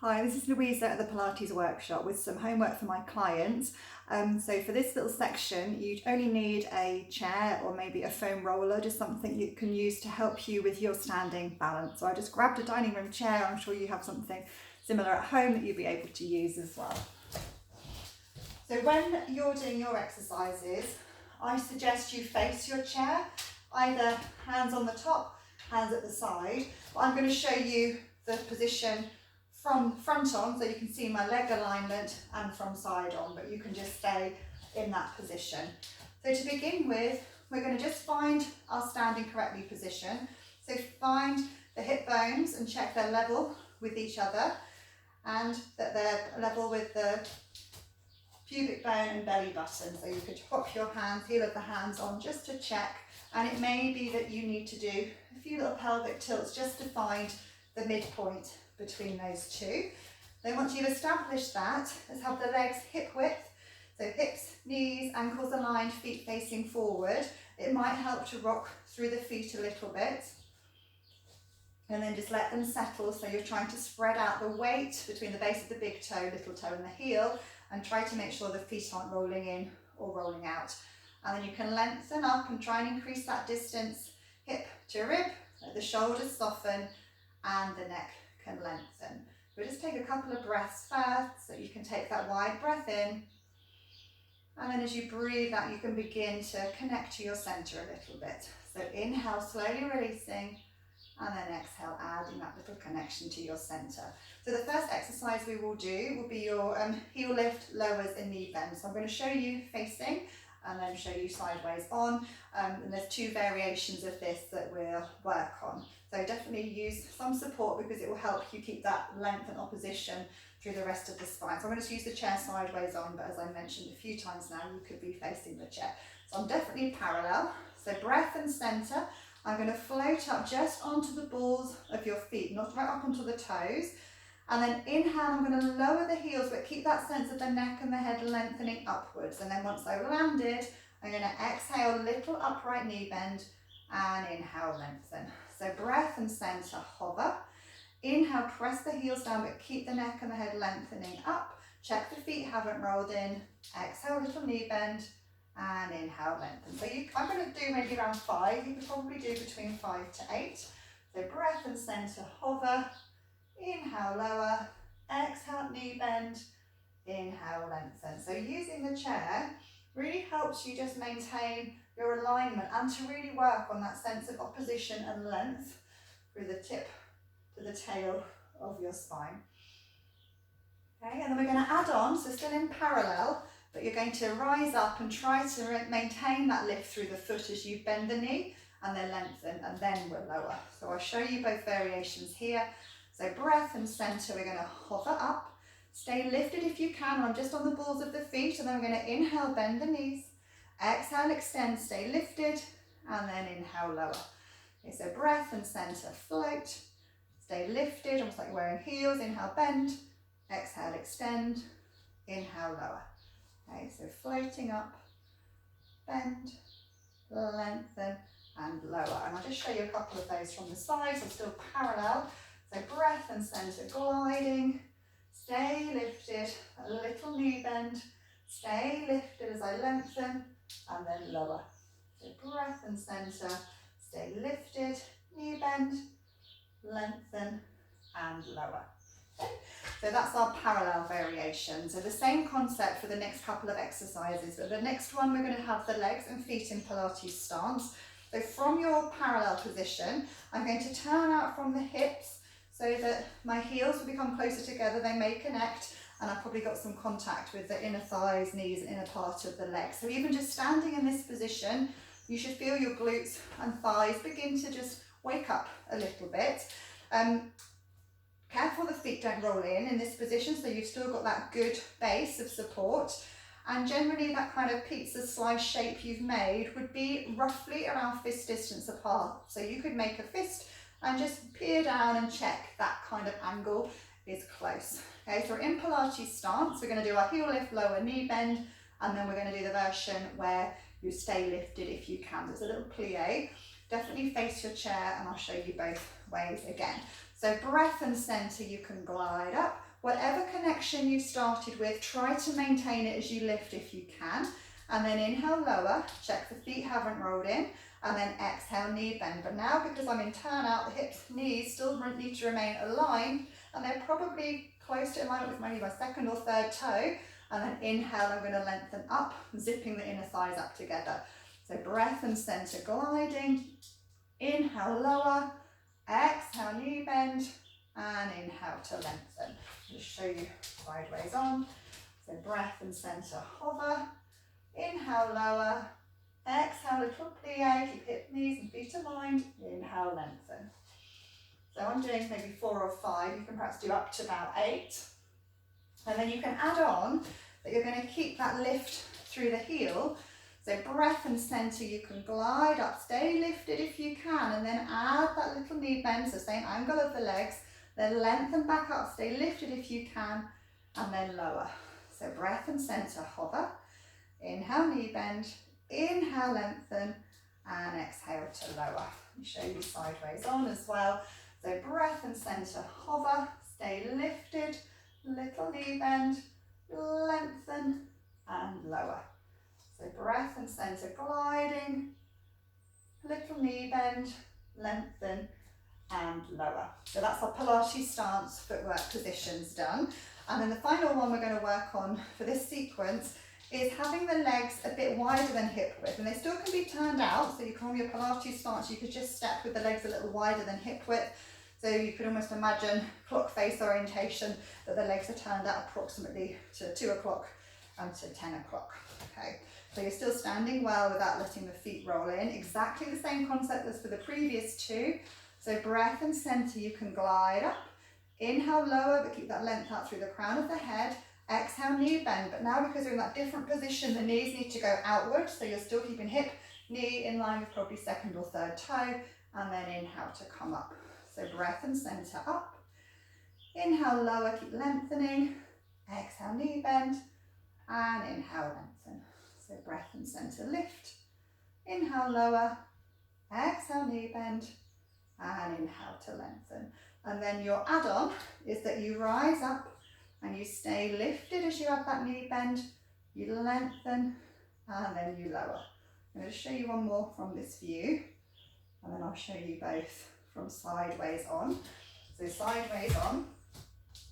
Hi, this is Louisa at the Pilates workshop with some homework for my clients. So for this little section, you only need a chair or maybe a foam roller, just something you can use to help you with your standing balance. So I just grabbed a dining room chair. I'm sure you have something similar at home that you'll be able to use as well. So when you're doing your exercises, I suggest you face your chair, either hands on the top, hands at the side. But I'm going to show you the position from front on, so you can see my leg alignment, and from side on, but you can just stay in that position. So to begin with, we're going to just find our standing correctly position. So find the hip bones and check they're level with each other and that they're level with the pubic bone and belly button. So you could pop your hands, heel of the hands on just to check, and it may be that you need to do a few little pelvic tilts just to find the midpoint between those two. Then once you've established that, let's have the legs hip width, so hips, knees, ankles aligned, feet facing forward. It might help to rock through the feet a little bit, and then just let them settle, so you're trying to spread out the weight between the base of the big toe, little toe and the heel, and try to make sure the feet aren't rolling in or rolling out. And then you can lengthen up and try and increase that distance, hip to rib, let the shoulders soften and the neck can lengthen. We'll just take a couple of breaths first, so you can take that wide breath in, and then as you breathe out, you can begin to connect to your center a little bit. So inhale, slowly releasing, and then exhale, adding that little connection to your center. So the first exercise we will do will be your heel lift, lowers and knee bend. So I'm going to show you facing and then show you sideways on, and there's two variations of this that we'll work on. So definitely use some support because it will help you keep that length and opposition through the rest of the spine. So I'm going to use the chair sideways on, but as I mentioned a few times now, you could be facing the chair. So I'm definitely parallel. So breath and center. I'm going to float up just onto the balls of your feet, not right up onto the toes. And then inhale, I'm going to lower the heels, but keep that sense of the neck and the head lengthening upwards. And then once I've landed, I'm going to exhale, little upright knee bend, and inhale, lengthen. So breath and center, hover. Inhale, press the heels down, but keep the neck and the head lengthening up. Check the feet haven't rolled in. Exhale, little knee bend, and inhale, lengthen. So I'm going to do maybe around 5. You could probably do between 5 to 8. So breath and center, hover. Inhale, lower. Exhale, knee bend. Inhale, lengthen. So using the chair really helps you just maintain your alignment and to really work on that sense of opposition and length through the tip to the tail of your spine. Okay, and then we're going to add on, so still in parallel, but you're going to rise up and try to maintain that lift through the foot as you bend the knee and then lengthen, and then we'll lower. So I'll show you both variations here. So breath and center, we're going to hover up. Stay lifted if you can. I'm just on the balls of the feet, and then we're going to inhale, bend the knees. Exhale, extend, stay lifted, and then inhale, lower. Okay, so breath and center, float. Stay lifted, almost like you're wearing heels. Inhale, bend. Exhale, extend. Inhale, lower. Okay, so floating up, bend, lengthen, and lower. And I'll just show you a couple of those from the side, so still parallel. So breath and center, gliding. Stay lifted, a little knee bend. Stay lifted as I lengthen, and then lower. So breath and center, stay lifted, knee bend, lengthen, and lower. Okay. So that's our parallel variation. So the same concept for the next couple of exercises, but the next one we're going to have the legs and feet in Pilates stance. So from your parallel position, I'm going to turn out from the hips so that my heels will become closer together, they may connect, and I've probably got some contact with the inner thighs, knees, and inner part of the legs. So even just standing in this position, you should feel your glutes and thighs begin to just wake up a little bit. Careful the feet don't roll in this position, so you've still got that good base of support. And generally that kind of pizza slice shape you've made would be roughly around fist distance apart. So you could make a fist and just peer down and check that kind of angle is close. Okay, so we're in Pilates stance. We're going to do our heel lift, lower knee bend, and then we're going to do the version where you stay lifted if you can. There's a little plie. Definitely face your chair, and I'll show you both ways again. So breath and center, you can glide up. Whatever connection you started with, try to maintain it as you lift if you can. And then inhale, lower, check the feet haven't rolled in, and then exhale, knee bend. But now because I'm in turn out, the hips, knees still need to remain aligned, and they're probably close to alignment with maybe my second or third toe. And then inhale, I'm going to lengthen up, zipping the inner thighs up together. So breath and center gliding. Inhale, lower, exhale, knee bend, and inhale to lengthen. Just show you sideways on. So breath and center hover. Inhale, lower. Exhale, little plie. Keep hip, knees and feet aligned. Inhale, lengthen. So I'm doing maybe 4 or 5. You can perhaps do up to about 8. And then you can add on that you're going to keep that lift through the heel. So breath and center, you can glide up, stay lifted if you can, and then add that little knee bend, so same angle of the legs, then lengthen back up, stay lifted if you can, and then lower. So breath and center, hover, inhale, knee bend, inhale, lengthen, and exhale to lower. Let me show you sideways on as well. So breath and center, hover, stay lifted, little knee bend, lengthen, and lower. So breath and center gliding, little knee bend, lengthen, and lower. So that's our Pilates stance footwork positions done. And then the final one we're going to work on for this sequence is having the legs a bit wider than hip width, and they still can be turned out. So you can, on your Pilates stance, you could just step with the legs a little wider than hip width. So you could almost imagine clock face orientation, that the legs are turned out approximately to 2 o'clock and to 10 o'clock. Okay, so you're still standing well without letting the feet roll in. Exactly the same concept as for the previous 2. So breath and center, you can glide up. Inhale, lower, but keep that length out through the crown of the head. Exhale, knee bend. But now because you're in that different position, the knees need to go outward. So you're still keeping hip, knee in line with probably second or third toe. And then inhale to come up. So breath and center up. Inhale, lower, keep lengthening. Exhale, knee bend. And inhale, lengthen. So breath and center lift. Inhale, lower. Exhale, knee bend. And inhale to lengthen. And then your add-on is that you rise up and you stay lifted as you add that knee bend. You lengthen and then you lower. I'm going to show you one more from this view, and then I'll show you both from sideways on. So sideways on,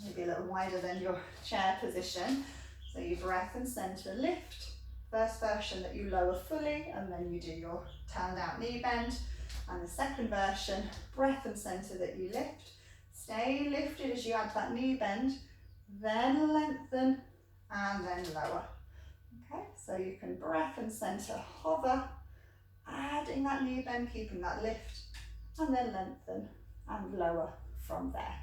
maybe a little wider than your chair position. So you breath and center lift. First version that you lower fully, and then you do your turned out knee bend. And the second version, breath and center that you lift. Stay lifted as you add that knee bend, then lengthen and then lower. Okay, so you can breath and center hover, adding that knee bend, keeping that lift, and then lengthen and lower from there.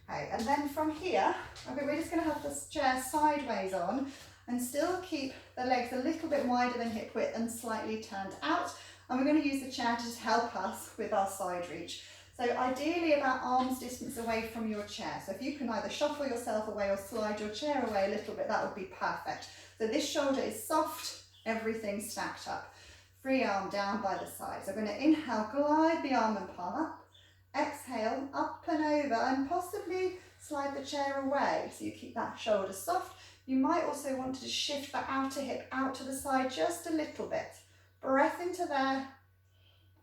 Okay, and then from here, okay, we're just going to have this chair sideways on and still keep the legs a little bit wider than hip width and slightly turned out. And we're going to use the chair to help us with our side reach. So ideally about arm's distance away from your chair. So if you can either shuffle yourself away or slide your chair away a little bit, that would be perfect. So this shoulder is soft, everything stacked up. Free arm down by the side. So we're going to inhale, glide the arm and palm up. Exhale, up and over, and possibly slide the chair away. So you keep that shoulder soft. You might also want to shift the outer hip out to the side just a little bit. Breath into there,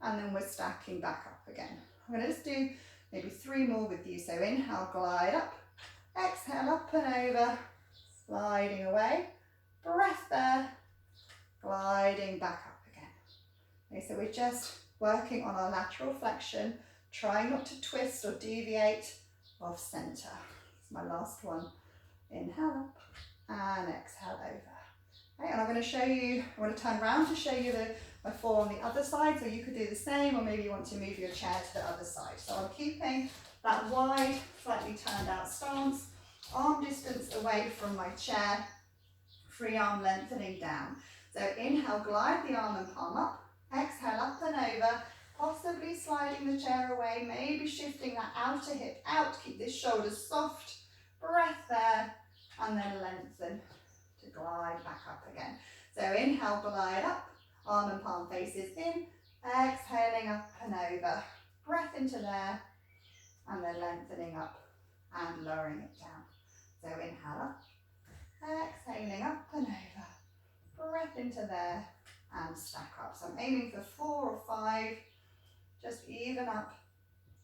and then we're stacking back up again. I'm going to just do maybe 3 more with you. So inhale, glide up. Exhale, up and over, sliding away. Breath there, gliding back up again. Okay, so we're just working on our lateral flexion, trying not to twist or deviate off center. It's my last one. Inhale up and exhale over. Okay, and I'm going to show you, I want to turn around to show you my 4 on the other side, so you could do the same, or maybe you want to move your chair to the other side. So I'm keeping that wide, slightly turned out stance, arm distance away from my chair, free arm lengthening down. So inhale, glide the arm and palm up, exhale, up and over, possibly sliding the chair away, maybe shifting that outer hip out, keep this shoulder soft, breath there, and then lengthen to glide back up again. So inhale, glide up, arm and palm faces in, exhaling up and over, breath into there, and then lengthening up and lowering it down. So inhale up, exhaling up and over, breath into there and stack up. So I'm aiming for 4 or 5, just even up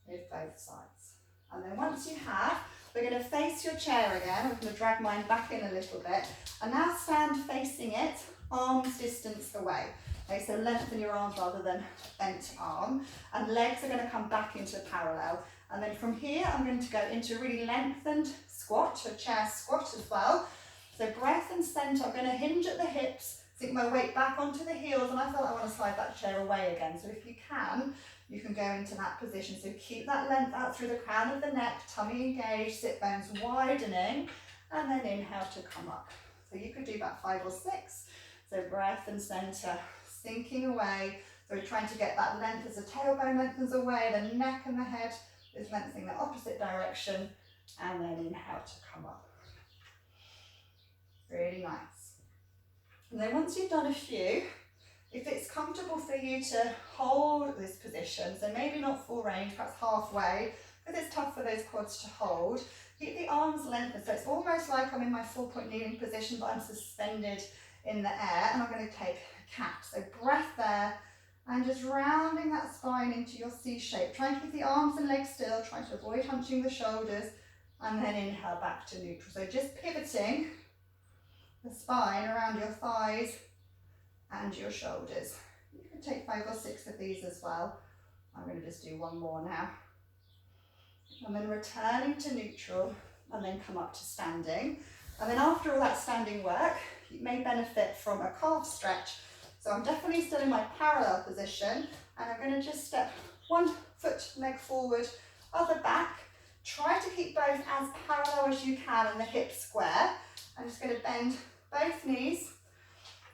with both sides. And then once you have, we're going to face your chair again. I'm going to drag mine back in a little bit. And now stand facing it, arms distance away. Okay, so lengthen your arms rather than bent arm. And legs are going to come back into parallel. And then from here, I'm going to go into a really lengthened squat, a chair squat as well. So breath and centre, I'm going to hinge at the hips, sink my weight back onto the heels, and I feel like I want to slide that chair away again. So if you can go into that position. So keep that length out through the crown of the neck, tummy engaged, sit bones widening, and then inhale to come up. So you could do about 5 or 6. So breath and centre, sinking away. So we're trying to get that length as the tailbone lengthens away, the neck and the head is lengthening the opposite direction, and then inhale to come up. Really nice. And then once you've done a few, if it's comfortable for you to hold this position, so maybe not full range, perhaps halfway, because it's tough for those quads to hold, keep the arms lengthened. So it's almost like I'm in my 4-point kneeling position, but I'm suspended in the air, and I'm going to take a cat. So breath there, and just rounding that spine into your C shape. Try and keep the arms and legs still, try to avoid hunching the shoulders, and then inhale back to neutral. So just pivoting the spine around your thighs and your shoulders. You can take 5 or 6 of these as well. I'm going to just do one more now. And then returning to neutral, and then come up to standing. And then after all that standing work, you may benefit from a calf stretch. So I'm definitely still in my parallel position, and I'm going to just step one foot, leg forward, other back. Try to keep both as parallel as you can and the hips square. I'm just going to bend both knees.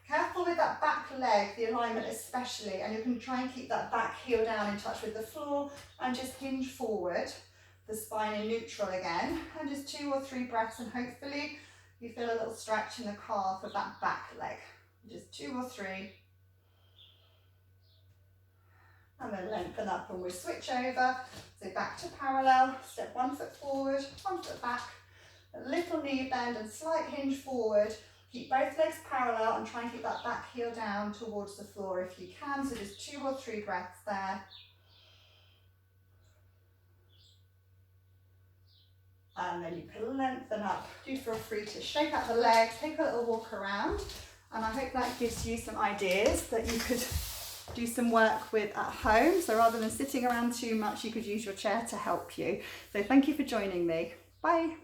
Careful with that back leg, the alignment especially, and you can try and keep that back heel down in touch with the floor, and just hinge forward, the spine in neutral again, and just 2 or 3 breaths, and hopefully you feel a little stretch in the calf of that back leg. Just 2 or 3. And then lengthen up, and we'll switch over. So back to parallel, step 1 foot forward, 1 foot back, a little knee bend and slight hinge forward. Keep both legs parallel and try and keep that back heel down towards the floor if you can. So just 2 or 3 breaths there. And then you can lengthen up. Do feel free to shake out the legs, take a little walk around. And I hope that gives you some ideas that you could do some work with at home. So rather than sitting around too much, you could use your chair to help you. So thank you for joining me. Bye.